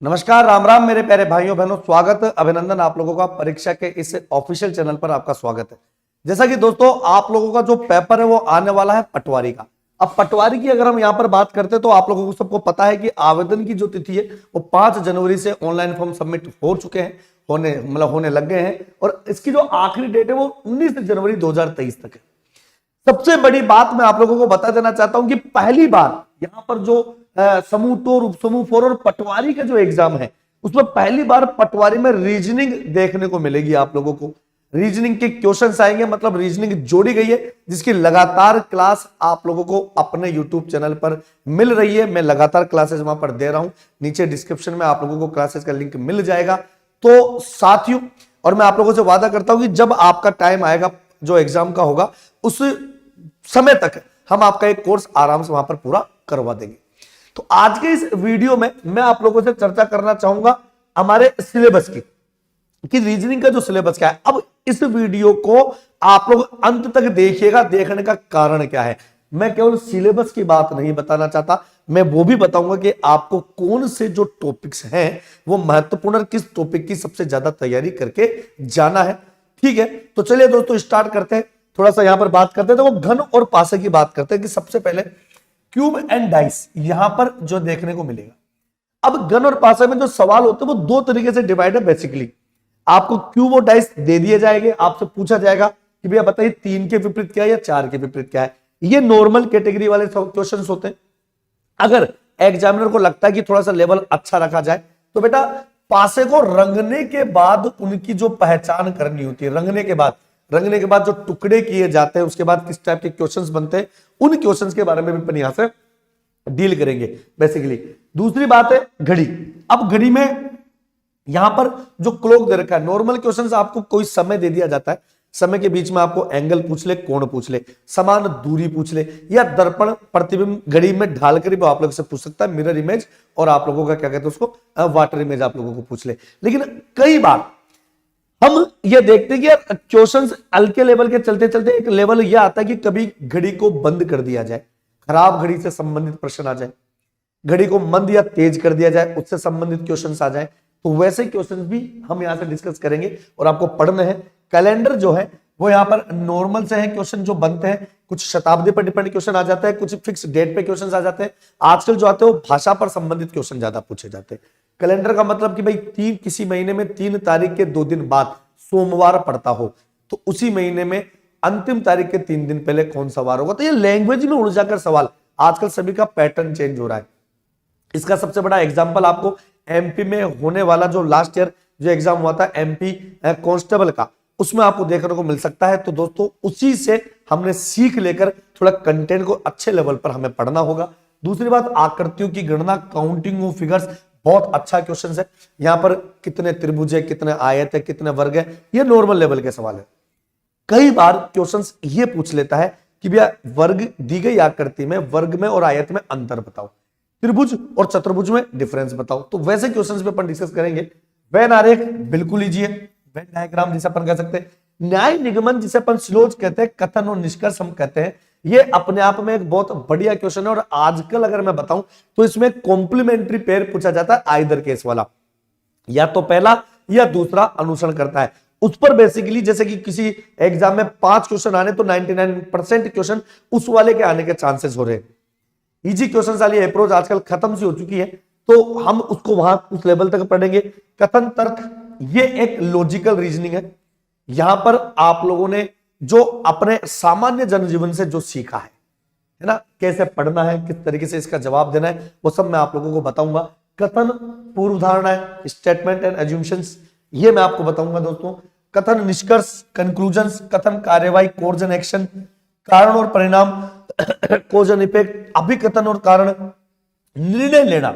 नमस्कार, राम राम मेरे प्यारे भाइयों बहनों, स्वागत अभिनंदन आप लोगों का परीक्षा के इस ऑफिशियल चैनल पर आपका स्वागत है। जैसा कि दोस्तों आप लोगों का जो पेपर है वो आने वाला है पटवारी का। अब पटवारी की अगर हम यहां पर बात करते हैं तो आप लोगों को सबको पता है कि आवेदन की जो तिथि है वो 5 जनवरी से ऑनलाइन फॉर्म सबमिट हो चुके हैं, होने लग गए हैं और इसकी जो आखिरी डेट है वो 19 जनवरी 2023 तक है। सबसे बड़ी बात मैं आप लोगों को बता देना चाहता हूं कि पहली बार यहां पर जो समूह 2, उपसमूह 4 और पटवारी का जो एग्जाम है उसमें पहली बार पटवारी में रीजनिंग देखने को मिलेगी। आप लोगों को रीजनिंग के क्वेश्चंस आएंगे, मतलब रीजनिंग जोड़ी गई है जिसकी लगातार क्लास आप लोगों को अपने यूट्यूब चैनल पर मिल रही है। मैं लगातार क्लासेस वहां पर दे रहा हूं, नीचे डिस्क्रिप्शन में आप लोगों को क्लासेस का लिंक मिल जाएगा। तो साथियों, और मैं आप लोगों से वादा करता हूं कि जब आपका टाइम आएगा जो एग्जाम का होगा उस समय तक हम आपका एक कोर्स आराम से वहां पर पूरा करवा देंगे। तो आज के इस वीडियो में मैं आप लोगों से चर्चा करना चाहूंगा हमारे सिलेबस की, कि रीजनिंग का जो सिलेबस क्या है। अब इस वीडियो को आप लोग अंत तक देखिएगा। देखने का कारण क्या है, मैं केवल सिलेबस की बात नहीं बताना चाहता, मैं वो भी बताऊंगा कि आपको कौन से जो टॉपिक्स हैं वो महत्वपूर्ण और किस टॉपिक की सबसे ज्यादा तैयारी करके जाना है। ठीक है, तो चलिए दोस्तों स्टार्ट करते हैं। थोड़ा सा यहां पर बात करते हैं तो वो घन और पासे की बात करते हैं कि सबसे पहले क्यूब एंड डाइस यहां पर जो देखने को मिलेगा। अब घन और पासे में जो सवाल होते हैं वो दो तरीके से डिवाइड है। बेसिकली आपको क्यूब और डाइस दे दिए जाएंगे, आपसे पूछा जाएगा कि भैया बताइए 3 के विपरीत क्या है या 4 के विपरीत क्या है। ये नॉर्मल कैटेगरी वाले क्वेश्चंस होते हैं। अगर एग्जामिनर को लगता है कि थोड़ा सा लेवल अच्छा रखा जाए तो बेटा पासे को रंगने के बाद उनकी जो पहचान करनी होती है, रंगने के बाद जो टुकड़े किए जाते हैं उसके बाद किस टाइप के क्वेश्चंस बनते हैं, उन क्वेश्चंस के बारे में भी अपन यहां से डील करेंगे बेसिकली। दूसरी बात है घड़ी। अब घड़ी में यहां पर जो क्लॉक दे रखा है, नॉर्मल क्वेश्चंस आपको कोई समय दे दिया जाता है, समय के बीच में आपको एंगल पूछ ले, कोण पूछ ले, समान दूरी पूछ ले, या दर्पण प्रतिबिंब घड़ी में ढालकर भी आप लोग से पूछ सकता है, मिरर इमेज, और आप लोगों का क्या कहते हैं उसको वाटर इमेज आप लोगों को पूछ ले। लेकिन कई बार हम ये देखते हैं कि यार क्वेश्चंस हल्के लेवल के चलते चलते एक लेवल ये आता है कि कभी घड़ी को बंद कर दिया जाए, खराब घड़ी से संबंधित प्रश्न आ जाए, घड़ी को मंद या तेज कर दिया जाए, उससे संबंधित क्वेश्चंस आ जाए। तो वैसे क्वेश्चंस भी हम यहां से डिस्कस करेंगे और आपको पढ़ना है। कैलेंडर जो है वो यहां पर नॉर्मल से है क्वेश्चन जो बनते हैं, कुछ शताब्दी पर डिपेंड क्वेश्चन आ जाता है, कुछ फिक्स डेट पे क्वेश्चन आ जाते हैं। आजकल जो आते हैं वो भाषा पर संबंधित क्वेश्चन ज्यादा पूछे जाते हैं। कैलेंडर का मतलब कि भाई किसी महीने में 3 तारीख के 2 दिन बाद सोमवार पड़ता हो तो उसी महीने में अंतिम तारीख के 3 दिन पहले कौन सा वार होगा। तो ये लैंग्वेज में उड़ जाकर सवाल, आजकल सभी का पैटर्न चेंज हो रहा है। इसका सबसे बड़ा एग्जांपल आपको एमपी में होने वाला जो लास्ट ईयर जो एग्जाम हुआ था एमपी कांस्टेबल का, उसमें आपको देखने को मिल सकता है। तो दोस्तों उसी से हमने सीख लेकर थोड़ा कंटेंट को अच्छे लेवल पर हमें पढ़ना होगा। दूसरी बात, आकृतियों की गणना, काउंटिंग ऑफ फिगर्स, बहुत अच्छा क्वेश्चन है। यहां पर कितने त्रिभुज है, कितने आयत है, कितने वर्ग है, ये नॉर्मल लेवल के सवाल है। कई बार क्वेश्चंस ये पूछ लेता है कि भैया वर्ग दी गई आकृति में, वर्ग में और आयत में अंतर बताओ, त्रिभुज और चतुर्भुज में डिफरेंस बताओ। तो वैसे क्वेश्चंस पे अपन डिस्कस करेंगे। वेन आरेख बिल्कुल लीजिए, वेन डायग्राम जिसे अपन कह सकते हैं, न्याय निगमन जिसे अपन स्लोज कहते हैं, कथन और निष्कर्ष हम कहते हैं, ये अपने आप में एक बहुत बढ़िया क्वेश्चन है। और आजकल अगर मैं बताऊं तो इसमें कॉम्प्लीमेंट्री पेयर पूछा जाता है, आइदर केस वाला, या तो पहला या दूसरा अनुसरण करता है। उस पर बेसिकली जैसे कि किसी एग्जाम में 5 क्वेश्चन आने तो 99% क्वेश्चन उस वाले के आने के चांसेस हो रहे हैं। इजी क्वेश्चन वाली अप्रोच आजकल खत्म सी हो चुकी है, तो हम उसको वहां उस लेवल तक पढ़ेंगे। कथन तर्क, ये एक लॉजिकल रीजनिंग है। यहां पर आप लोगों ने जो अपने सामान्य जनजीवन से जो सीखा है ना, कैसे पढ़ना है, किस तरीके से इसका जवाब देना है, वो सब मैं आप लोगों को बताऊंगा। कथन पूर्व धारणा है, स्टेटमेंट एंड एज्यूम्शंस, ये मैं आपको बताऊंगा दोस्तों। कथन निष्कर्ष, कंक्लूजन्स, कथन कार्यवाही, कॉज एंड एक्शन, कारण और परिणाम, कॉज एंड इफेक्ट, अभिकथन और कारण, निर्णय लेना।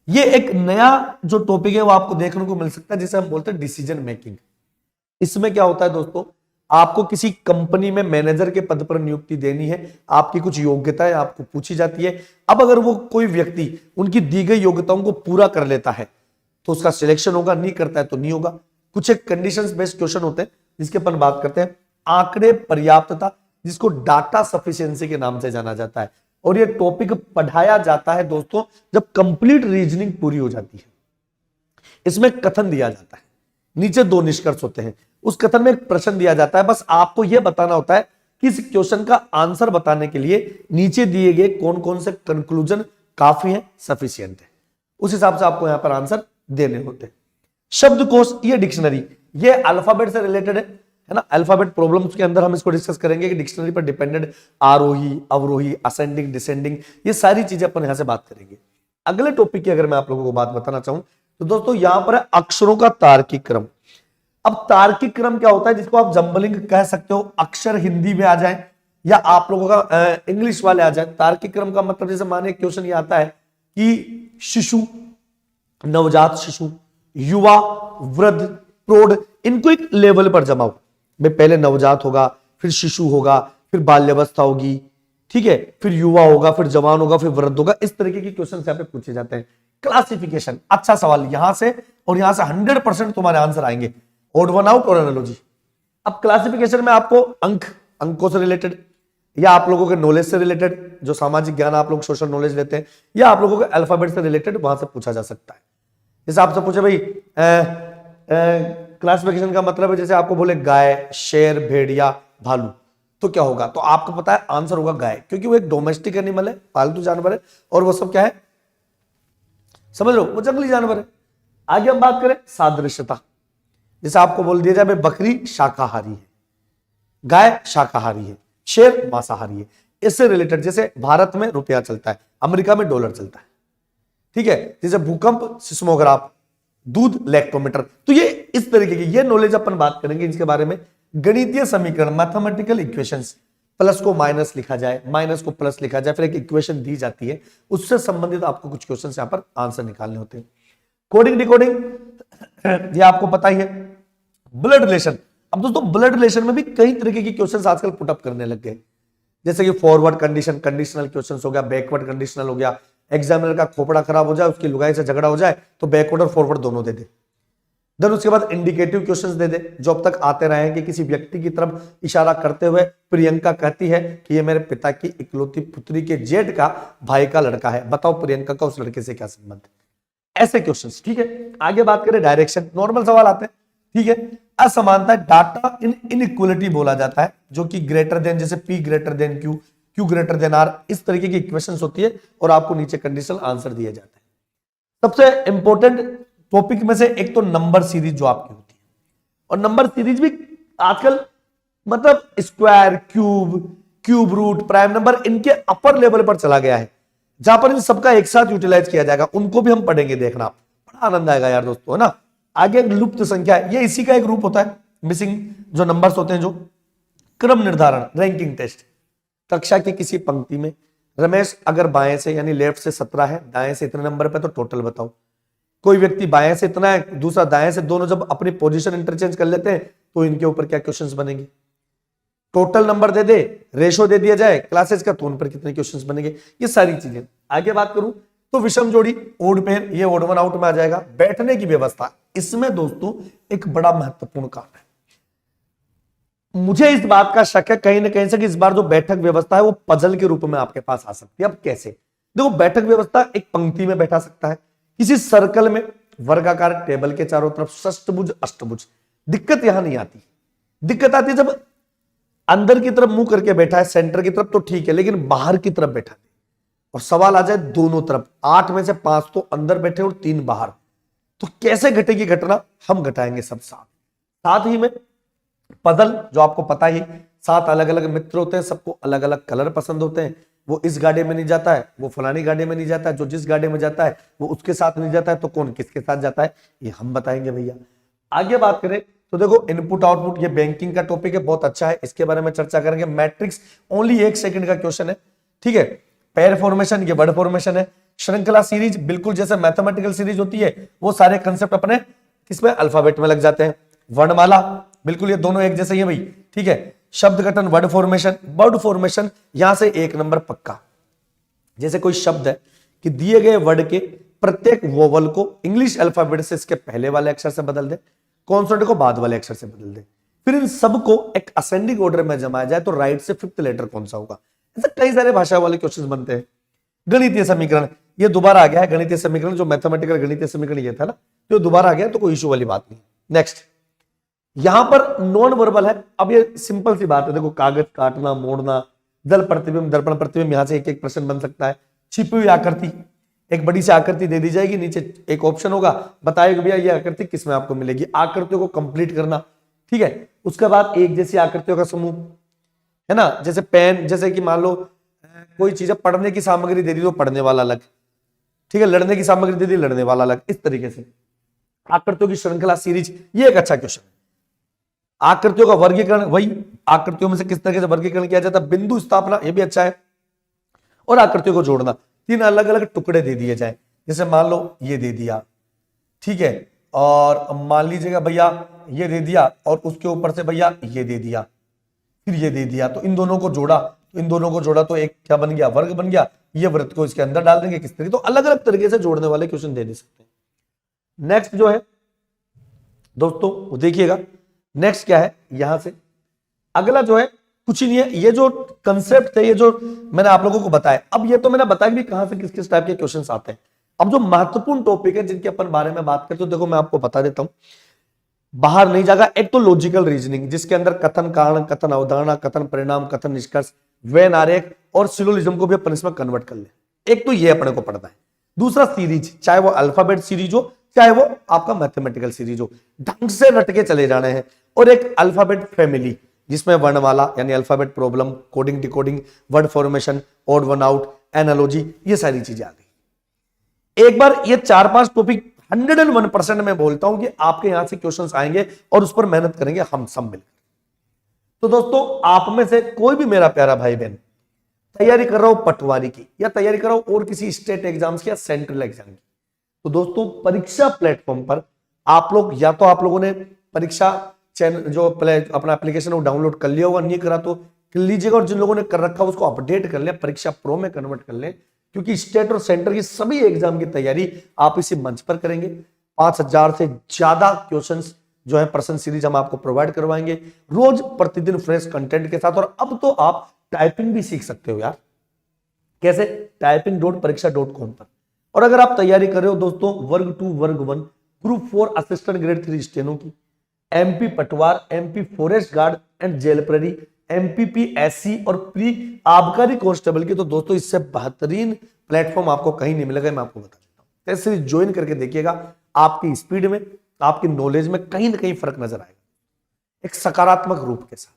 ये एक नया जो टॉपिक है वो आपको देखने को मिल सकता है जिसे हम बोलते हैं डिसीजन मेकिंग। इसमें क्या होता है दोस्तों, आपको किसी कंपनी में मैनेजर के पद पर नियुक्ति देनी है, आपकी कुछ योग्यताएं आपको पूछी जाती है। अब अगर वो कोई व्यक्ति उनकी दी गई योग्यताओं को पूरा कर लेता है तो उसका सिलेक्शन होगा, नहीं करता है तो नहीं होगा। कुछ एक कंडीशंस बेस्ड क्वेश्चन होते हैं जिसके अपन बात करते हैं। आंकड़े पर्याप्तता, जिसको डाटा सफिशिएंसी के नाम से जाना जाता है, और ये टॉपिक पढ़ाया जाता है दोस्तों जब कंप्लीट रीजनिंग पूरी हो जाती है। इसमें कथन दिया जाता है, नीचे 2 निष्कर्ष होते हैं, उस कथन में एक प्रश्न दिया जाता है, बस आपको यह बताना होता है कि इस क्वेश्चन का आंसर बताने के लिए नीचे दिए गए कौन कौन से कंक्लूजन काफी है, सफिशिएंट है, उस हिसाब से आपको यहां पर आंसर देने होते हैं। शब्दकोश, ये डिक्शनरी, ये अल्फाबेट से रिलेटेड है ना, अल्फाबेट प्रॉब्लम्स के अंदर हम इसको डिस्कस करेंगे कि डिक्शनरी पर डिपेंडेंट आरोही, अवरोही, असेंडिंग, डिसेंडिंग, ये सारी चीजें अपन यहां से बात करेंगे। अगले टॉपिक की अगर मैं आप लोगों को बात बताना चाहूं तो दोस्तों यहां पर है अक्षरों का तार्किक क्रम। अब तार्किक क्रम क्या होता है, जिसको आप जंबलिंग कह सकते हो, अक्षर हिंदी में आ जाए या आप लोगों का इंग्लिश वाले आ जाए। तार्किक क्रम का मतलब जैसे माने क्वेश्चन ये आता है कि शिशु, नवजात शिशु, युवा, वृद्ध, प्रौढ़, इनको एक लेवल पर जमाओ। भाई पहले नवजात होगा, फिर शिशु होगा, फिर बाल्यावस्था होगी, ठीक है, फिर युवा होगा, फिर जवान होगा, फिर वृद्ध होगा। इस तरीके के क्वेश्चन यहाँ पे पूछे जाते हैं। क्लासिफिकेशन, अच्छा सवाल, यहां से और यहां से 100% तुम्हारे आंसर आएंगे, ओड वन आउट और एनालॉजी। अब क्लासिफिकेशन में आपको अंकों से रिलेटेड या आप लोगों के नॉलेज से रिलेटेड, जो सामाजिक ज्ञान आप लोग सोशल नॉलेज लेते हैं, या आप लोगों के अल्फाबेट से रिलेटेड वहां से पूछा जा सकता है। जैसे आपसे पूछे भाई क्लासिफिकेशन का मतलब है, जैसे आपको बोले गाय, शेर, भेड़िया, भालू, तो क्या होगा, तो आपको पता है आंसर होगा गाय, क्योंकि वो एक डोमेस्टिक एनिमल है, पालतू जानवर है, और वो सब क्या है, समझ लो, वो जंगली जानवर है। आगे हम बात करें सादृश्यता, जैसे आपको बोल दिया जाए बकरी शाकाहारी है, गाय शाकाहारी है, शेर मांसाहारी है, इससे रिलेटेड जैसे भारत में रुपया चलता है, अमेरिका में डॉलर चलता है, ठीक है, जैसे भूकंप सिस्मोग्राफ, दूध लैक्टोमीटर, तो ये इस तरीके की ये नॉलेज अपन बात करेंगे इनके बारे में। गणितीय समीकरण, मैथमेटिकल इक्वेशंस, प्लस को माइनस लिखा जाए, माइनस को प्लस लिखा जाए, फिर एक इक्वेशन दी जाती है, उससे संबंधित आपको कुछ क्वेश्चन यहां पर आंसर निकालने होते हैं। कोडिंग डिकोडिंग, ये आपको पता ही है। ब्लड रिलेशन, अब दोस्तों ब्लड रिलेशन में भी कई तरीके के क्वेश्चन आजकल पुटअप करने लग गए, जैसे कि फॉरवर्ड कंडीशन, कंडीशनल क्वेश्चन हो गया, बैकवर्ड कंडीशनल हो गया, एग्जामिनर का खोपड़ा खराब हो जाए, उसकी लुगाई से झगड़ा हो जाए तो बैकवर्ड और फॉरवर्ड दोनों दे दे। देन उसके बाद इंडिकेटिव क्वेश्चंस दे दे, जो अब तक आते रहे हैं कि किसी व्यक्ति की तरफ इशारा करते हुए प्रियंका कहती है कि ये मेरे पिता की इकलौती पुत्री के जेठ का भाई का लड़का है, बताओ प्रियंका का उस लड़के से क्या संबंध है, ऐसे क्वेश्चंस, ठीक है। आगे बात करें डायरेक्शन, नॉर्मल सवाल आते हैं, ठीक है। असमानता, डाटा इन इनइक्वालिटी बोला जाता है, जो कि ग्रेटर देन, जैसे P greater than Q, Q greater than R, इस तरीके की इक्वेशंस होती है और आपको नीचे कंडीशनल आंसर दिए जाते हैं। सबसे इंपॉर्टेंट टॉपिक में से एक तो नंबर सीरीज जो आपकी होती है, और नंबर सीरीज भी आजकल मतलब square, cube root, prime number, इनके अपर लेवल पर चला गया है, जहां पर इन सबका एक साथ यूटिलाइज किया जाएगा, उनको भी हम पढ़ेंगे, देखना बड़ा आनंद आएगा यार दोस्तों, है ना। आगे लुप्त संख्या, ये इसी का एक रूप होता है, मिसिंग जो नंबर्स होते हैं, जो क्रम निर्धारण, रैंकिंग टेस्ट। कक्षा की किसी पंक्ति में रमेश अगर बाएं से यानी लेफ्ट से 17 है, दाएं से इतने नंबर पे, तो टोटल बताओ। कोई व्यक्ति बाएं से इतना है, दूसरा दाएं से, दोनों जब अपनी पोजीशन इंटरचेंज कर लेते हैं तो इनके ऊपर क्या क्वेश्चंस बनेंगे, टोटल नंबर दे दे, रेशो दे दिया जाए क्लासेस का, तो उन पर कितने क्वेश्चंस बनेंगे, ये सारी चीजें। आगे बात करूं तो विषम जोड़ी, ओड पेयर, ये ओड वन आउट में आ जाएगा। बैठने की व्यवस्था, इसमें दोस्तों एक बड़ा महत्वपूर्ण काम है, मुझे इस बात का शक है कहीं ना कहीं से कि इस बार जो बैठक व्यवस्था है वो पजल के रूप में आपके पास आ सकती है। अब कैसे, देखो बैठक व्यवस्था एक पंक्ति में बैठा सकता है, किसी सर्कल में, वर्गाकार टेबल के चारों तरफ, षष्टभुज, अष्टभुज। दिक्कत यहां नहीं आती, दिक्कत आती है जब अंदर की तरफ मुंह करके बैठा है, सेंटर की तरफ तो ठीक है, लेकिन बाहर की तरफ बैठा है और सवाल आ जाए दोनों तरफ, 8 में से 5 तो अंदर बैठे और 3 बाहर, तो कैसे घटेगी घटना, हम घटाएंगे सब साथ। साथ ही में पजल, जो आपको पता ही, 7 अलग अलग मित्र होते हैं, सबको अलग अलग कलर पसंद होते हैं, वो इस गाड़ी में नहीं जाता है, वो फलानी गाड़ी में नहीं जाता है, जो जिस गाड़ी में जाता है वो उसके साथ नहीं जाता है, तो कौन किसके साथ जाता है, ये हम बताएंगे भैया। आगे बात करें तो देखो इनपुट आउटपुट, ये बैंकिंग का टॉपिक है, बहुत अच्छा है, इसके बारे में चर्चा करेंगे। मैट्रिक्स ओनली 1 सेकंड का क्वेश्चन है, ठीक है। पेयर फॉर्मेशन, ये वर्ड फॉर्मेशन है। श्रृंखला सीरीज, बिल्कुल जैसे मैथमेटिकल सीरीज होती है, वो सारे कंसेप्ट अपने किसमें, अल्फाबेट में लग जाते हैं। वर्णमाला, बिल्कुल ये दोनों एक जैसे ही है भाई, ठीक है। शब्द गठन, वर्ड फॉर्मेशन, वर्ड फॉर्मेशन यहां से 1 नंबर पक्का। जैसे कोई शब्द है कि दिए गए वर्ड के प्रत्येक वोवल को इंग्लिश अल्फाबेट से इसके पहले वाले अक्षर से बदल दे, कॉन्सोनेंट को बाद वाले अक्षर से बदल दे, फिर इन सबको एक असेंडिंग ऑर्डर में जमाया जाए तो राइट से 5th लेटर कौन सा होगा। ऐसे कई सारे भाषा वाले क्वेश्चंस बनते हैं। गणितीय समीकरण, ये दोबारा आ गया है, गणितीय समीकरण, जो मैथमेटिकल गणितीय समीकरण ये था ना, तो दोबारा आ गया तो कोई इशू वाली बात नहीं। नेक्स्ट, यहां पर नॉन वर्बल है। अब ये सिंपल सी बात है, देखो कागज काटना, मोड़ना, जल प्रतिबिंब, दर्पण प्रतिबिंब, यहां से एक एक प्रश्न बन सकता है। छिपी हुई आकृति, एक बड़ी सी आकृति दे दी जाएगी, नीचे एक ऑप्शन होगा, बताएगा भैया ये आकृति किस में आपको मिलेगी, आकृतियों को कंप्लीट करना, ठीक है। उसके बाद एक जैसी आकृतियों का समूह, है ना, जैसे पेन, जैसे कि मान लो कोई चीज पढ़ने की सामग्री दे दी तो पढ़ने वाला अलग, ठीक है, लड़ने की सामग्री दे दी लड़ने वाला अलग, इस तरीके से आकृतियों की श्रृंखला, सीरीज, ये एक अच्छा क्वेश्चन है। आकृतियों का वर्गीकरण, वही आकृतियों में से किस तरीके से वर्गीकरण किया जाता है, बिंदु स्थापना, ये भी अच्छा है, और आकृतियों को जोड़ना, 3 अलग अलग टुकड़े दे दिए जाए, जैसे मान लो ये दे दिया, ठीक है, और मान लीजिएगा भैया ये दे दिया और उसके ऊपर से भैया ये दे दिया, फिर ये दे दिया, तो इन दोनों को जोड़ा, तो एक क्या बन गया, वर्ग बन गया, ये वृत्त को इसके अंदर डाल देंगे, किस तरीके, तो अलग अलग तरीके से जोड़ने वाले क्वेश्चन दे सकते हैं। नेक्स्ट जो है दोस्तों देखिएगा, नेक्स्ट क्या है, यहां से अगला जो है कुछ ही नहीं है, ये जो कंसेप्ट है, ये जो मैंने आप लोगों को बताया, अब ये तो मैंने बताया भी कहां से किस किस टाइप के क्वेश्चंस आते हैं। अब जो महत्वपूर्ण टॉपिक है जिनके अपन बारे में बात करते, तो देखो मैं आपको बता देता हूं, बाहर नहीं जाएगा। एक तो लॉजिकल रीजनिंग, जिसके अंदर कथन कारण, कथन अवधारणा, कथन परिणाम, कथन निष्कर्ष, वेन आरेख और सिलोजिज्म को भी अपन इसमें कन्वर्ट कर ले। एक तो ये अपने को पढ़ना है। दूसरा सीरीज, चाहे वो अल्फाबेट सीरीज हो, चाहे वो आपका मैथमेटिकल सीरीज हो, ढंग से रट के चले जाने हैं। और एक अल्फाबेट फैमिली, जिसमें वर्णमाला यानी alphabet problem, coding decoding, word formation, odd one out, analogy, ये सारी चीजें आ गई। एक बार ये 4-5 टॉपिक 101% मैं बोलता हूं कि आपके यहां से क्वेश्चंस आएंगे और उस पर मेहनत करेंगे हम सब मिलकर। तो दोस्तों आप में से कोई भी मेरा प्यारा भाई बहन तैयारी कर रहा हो पटवारी की, या तैयारी कर रहा हो और किसी स्टेट एग्जाम्स की या सेंट्रल एग्जाम की, तो दोस्तों परीक्षा प्लेटफॉर्म पर आप लोग, या तो आप लोगों ने परीक्षा चैनल जो अपना एप्लीकेशन वो डाउनलोड कर लिया होगा, नहीं करा तो कर लीजिएगा, और जिन लोगों ने कर रखा उसको अपडेट कर ले, परीक्षा प्रो में कन्वर्ट कर ले, क्योंकि स्टेट और सेंटर की सभी एग्जाम की तैयारी आप इसी मंच पर करेंगे। 5000 से ज्यादा क्वेश्चंस जो है प्रश्न सीरीज हम आपको प्रोवाइड करवाएंगे रोज प्रतिदिन फ्रेश कंटेंट के साथ। और अब तो आप टाइपिंग भी सीख सकते हो यार, कैसे, typing.pariksha.com पर। और अगर आप तैयारी कर रहे हो दोस्तों वर्ग 2, वर्ग 1, ग्रुप 4 असिस्टेंट ग्रेड 3 स्टेनो की, एमपी पटवार, MP forest guard and jail प्रेरी, एमपीपी एससी और प्री आबकारी कांस्टेबल की, तो दोस्तों इससे बेहतरीन प्लेटफॉर्म आपको कहीं नहीं मिलेगा, मैं आपको बता देता हूं। ऐसे ज्वाइन करके देखिएगा, आपकी स्पीड में, आपकी नॉलेज में कहीं ना कहीं फर्क नजर आएगा, एक सकारात्मक रूप के साथ।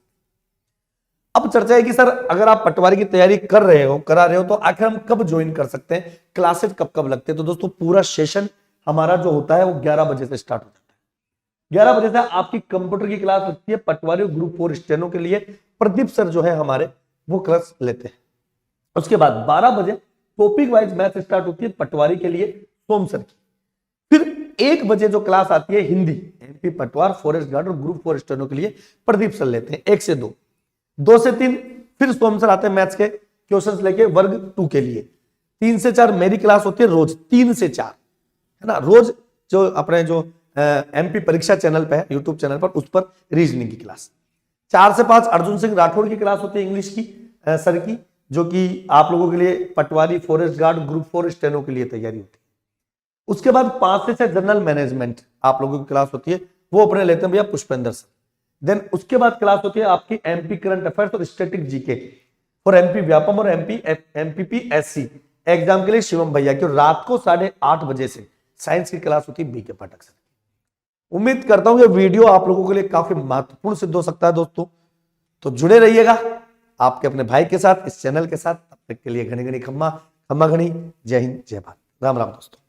अब चर्चा है कि सर अगर आप पटवारी की तैयारी कर रहे हो, करा रहे हो, तो आखिर हम कब ज्वाइन कर सकते हैं, क्लासेस कब कब लगते हैं। तो दोस्तों पूरा सेशन हमारा जो होता है वो 11 बजे से स्टार्ट हो जाता है। 11 बजे से आपकी कंप्यूटर की क्लास लगती है पटवारी ग्रुप 4 स्टेनो के लिए, प्रदीप सर जो है हमारे वो क्लास लेते हैं। उसके बाद 12 बजे टॉपिक वाइज मैथ स्टार्ट होती है पटवारी के लिए सोम सर की। फिर 1 बजे जो क्लास आती है हिंदी, एमपी पटवार, फॉरेस्ट गार्ड और ग्रुप 4 स्टेनो के लिए प्रदीप सर लेते हैं 1 से 2, 2 से 3 फिर सोम सर आते हैं मैथ्स के क्वेश्चंस लेके वर्ग 2 के लिए। 3 से 4 मेरी क्लास होती है रोज, 3 से 4 है ना, रोज जो अपने जो एमपी परीक्षा चैनल पे है, यूट्यूब चैनल पर, उस पर रीजनिंग की क्लास। 4 से 5 अर्जुन सिंह राठौड़ की क्लास होती है इंग्लिश की सर की, जो कि आप लोगों के लिए पटवारी, फॉरेस्ट गार्ड, ग्रुप 4 स्टेनो के लिए तैयारी होती है। उसके बाद 5 से 6 जनरल मैनेजमेंट आप लोगों की क्लास होती है, वो अपने लेते हैं भैया पुष्पेंद्र सर। देन उसके बाद क्लास होती है आपकी एमपी करंट अफेयर्स और स्टैटिक जीके और एमपी व्यापम और एमपीपी एससी एग्जाम के लिए शिवम भैया की। रात को 8:30 बजे से साइंस की क्लास होती है बीके पाठक सर। उम्मीद करता हूं ये वीडियो आप लोगों के लिए काफी महत्वपूर्ण सिद्ध हो सकता है दोस्तों, तो जुड़े रहिएगा आपके अपने भाई के साथ, इस चैनल के साथ। तब तक के लिए घनी घनी खम्मा, खम्मा घनी। जय हिंद, जय भारत, राम राम दोस्तों।